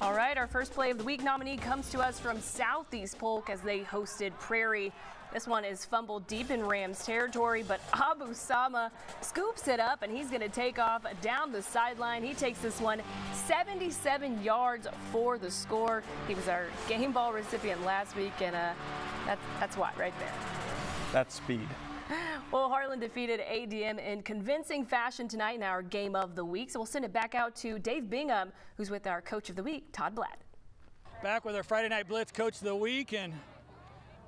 All right, our first play of the week nominee comes to us from Southeast Polk as they hosted Prairie. This one is fumbled deep in Rams territory, but Abu Sama scoops it up and he's going to take off down the sideline. He takes this one 77 yards for the score. He was our game ball recipient last week, and that's what right there. That's speed. Well, Harlan defeated ADM in convincing fashion tonight in our game of the week. So we'll send it back out to Dave Bingham, who's with our coach of the week, Todd Blatt. Back with our Friday Night Blitz coach of the week, and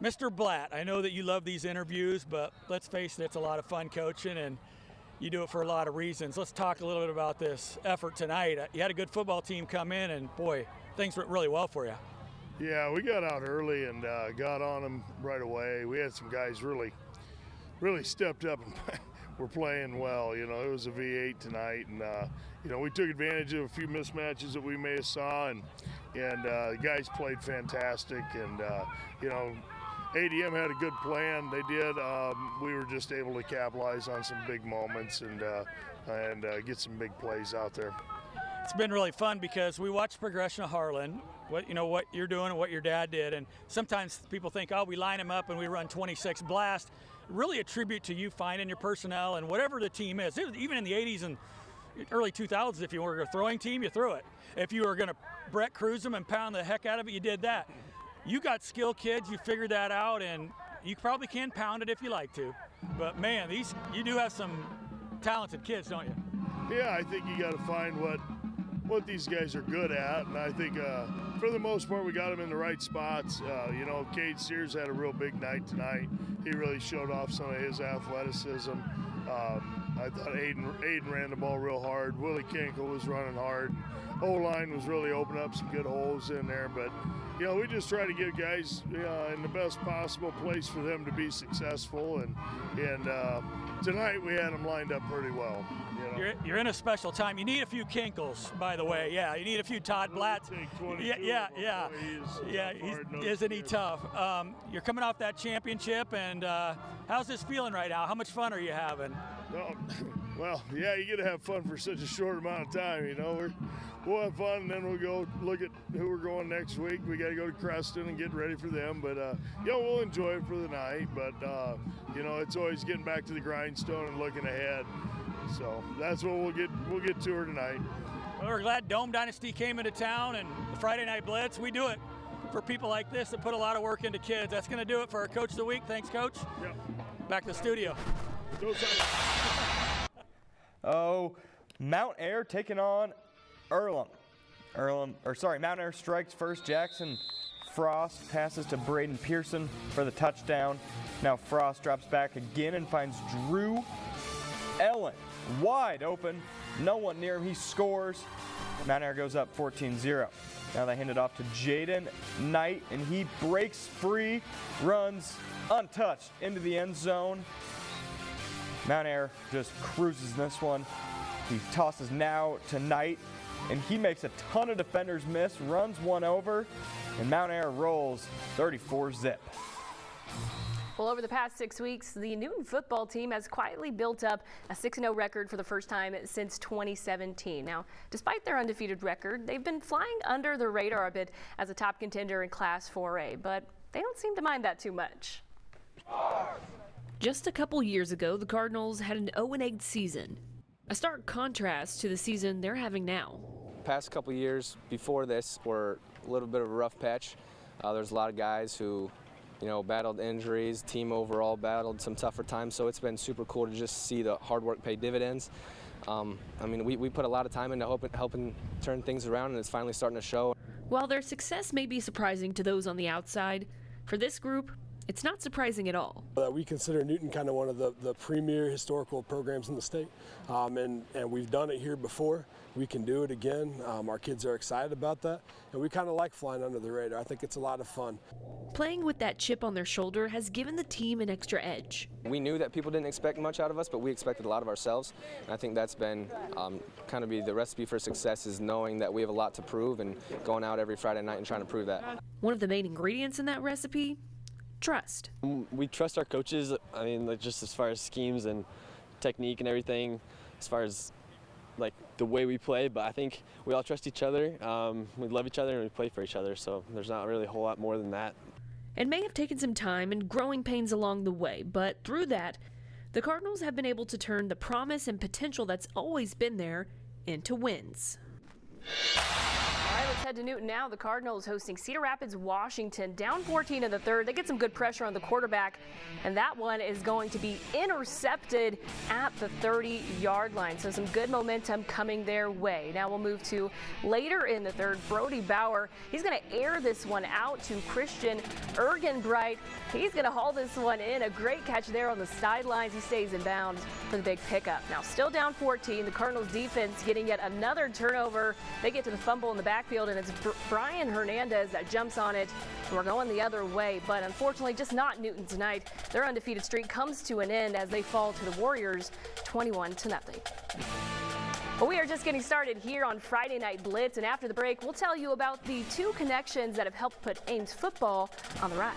Mr. Blatt, I know that you love these interviews, but let's face it, it's a lot of fun coaching, and you do it for a lot of reasons. Let's talk a little bit about this effort tonight. You had a good football team come in, and boy, things went really well for you. Yeah, we got out early and got on them right away. We had some guys really stepped up and were playing well. You know, it was a V8 tonight, and you know, we took advantage of a few mismatches that we may have saw, and the guys played fantastic. And you know, ADM had a good plan. They did. We were just able to capitalize on some big moments and get some big plays out there. It's been really fun because we watched progression of Harlan, what you're doing and what your dad did, and sometimes people think, oh, we line them up and we run 26 blast. Really a tribute to you finding your personnel and whatever the team is. Even in the 80s and early 2000s, if you were a throwing team, you threw it. If you were going to Brett cruise them and pound the heck out of it, you did that. You got skilled kids, you figured that out, and you probably can pound it if you like to. But man, you do have some talented kids, don't you? Yeah, I think you got to find what these guys are good at, and I think for the most part we got them in the right spots. You know, Cade Sears had a real big night tonight. He really showed off some of his athleticism. I thought Aiden ran the ball real hard. Willie Kinkle was running hard. O-line was really opening up some good holes in there, but you know, we just try to get guys in the best possible place for them to be successful, and tonight we had them lined up pretty well. You know? You're in a special time. You need a few Kinkles, by the way. Yeah, you need a few Todd Blatts. Yeah. Isn't he tough? You're coming off that championship, and how's this feeling right now? How much fun are you having? Well, yeah, you get to have fun for such a short amount of time. You know, we'll have fun, and then we'll go look at who we're going next week. We got to go to Creston and get ready for them. But yeah, we'll enjoy it for the night. But you know, it's always getting back to the grindstone and looking ahead. So that's what we'll get to her tonight. Well, we're glad Dome Dynasty came into town, and the Friday Night Blitz. We do it for people like this that put a lot of work into kids. That's going to do it for our Coach of the Week. Thanks, Coach. Yep. Back to the studio. Oh, Mount Air taking on Earlham. Mount Air strikes first. Jackson Frost passes to Braden Pearson for the touchdown. Now Frost drops back again and finds Drew Ellen wide open. No one near him. He scores. Mount Air goes up 14-0. Now they hand it off to Jaden Knight, and he breaks free, runs untouched into the end zone. Mount Air just cruises this one. He tosses now to Knight, and he makes a ton of defenders miss, runs one over, and Mount Air rolls 34-zip. Well, over the past 6 weeks, the Newton football team has quietly built up a 6-0 record for the first time since 2017. Now, despite their undefeated record, they've been flying under the radar a bit as a top contender in Class 4A, but they don't seem to mind that too much. Just a couple years ago, the Cardinals had an 0-8 season, a stark contrast to the season they're having now. Past couple years before this were a little bit of a rough patch. There's a lot of guys who, you know, battled injuries. Team overall battled some tougher times, so it's been super cool to just see the hard work pay dividends. I mean, we put a lot of time into helping turn things around, and it's finally starting to show. While their success may be surprising to those on the outside, for this group, it's not surprising at all. We consider Newton kind of one of the premier historical programs in the state, and we've done it here before. We can do it again. Our kids are excited about that, and we kind of like flying under the radar. I think it's a lot of fun. Playing with that chip on their shoulder has given the team an extra edge. We knew that people didn't expect much out of us, but we expected a lot of ourselves. And I think that's been kind of be the recipe for success, is knowing that we have a lot to prove and going out every Friday night and trying to prove that. One of the main ingredients in that recipe? Trust. We trust our coaches. I mean, just as far as schemes and technique and everything, as far as like the the way we play, but I think we all trust each other. We love each other and we play for each other, so there's not really a whole lot more than that. It may have taken some time and growing pains along the way, but through that, the Cardinals have been able to turn the promise and potential that's always been there into wins. All right, let's head to Newton now. The Cardinals hosting Cedar Rapids, Washington, down 14 in the third. They get some good pressure on the quarterback, and that one is going to be intercepted at the 30-yard line. So some good momentum coming their way. Now we'll move to later in the third. Brody Bauer, he's going to air this one out to Christian Ergenbright. He's going to haul this one in. A great catch there on the sidelines. He stays in bounds for the big pickup. Now still down 14. The Cardinals defense getting yet another turnover. They get to the fumble in the backfield, and it's Brian Hernandez that jumps on it. We're going the other way, but unfortunately just not Newton tonight. Their undefeated streak comes to an end as they fall to the Warriors 21-0. Well, we are just getting started here on Friday Night Blitz, and after the break, we'll tell you about the two connections that have helped put Ames football on the rise.